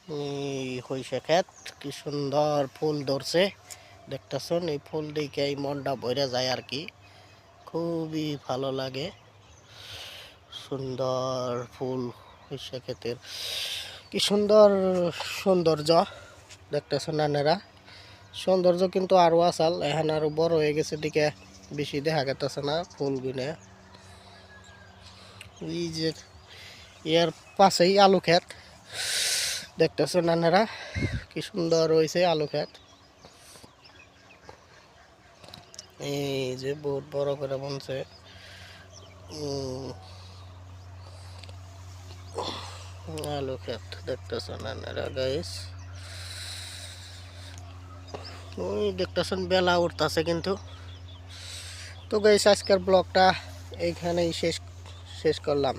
এই হইছে ক্ষেত, কি সুন্দর ফুল ধরছে দেখতেছেন। এই ফুল দেখে এই মনটা ভরে যায় আর কি, খুবই ভালো লাগে। সুন্দর ফুল হইছে ক্ষেতের, কি সুন্দর সৌন্দর্য দেখতেছেন আপনারা। সৌন্দর্য কিন্তু আরো আসাল, এখন আরো বড় হয়ে গেছে দিকে বেশি দেখা গেতেছে না ফুল গুনে। এই যে এর পাশেই আলু ক্ষেত দেখতেছেন আপনারা, কি সুন্দর হয়েছে আলু ক্ষেত। এই যে বহুত বড় করে বনছে আলু ক্ষেত দেখতেছেন আপনারা গাইস। ওই দেখতেছেন বেলা উঠতেছে কিন্তু। তো গাইস আজকের ব্লগটা এইখানেই শেষ করলাম।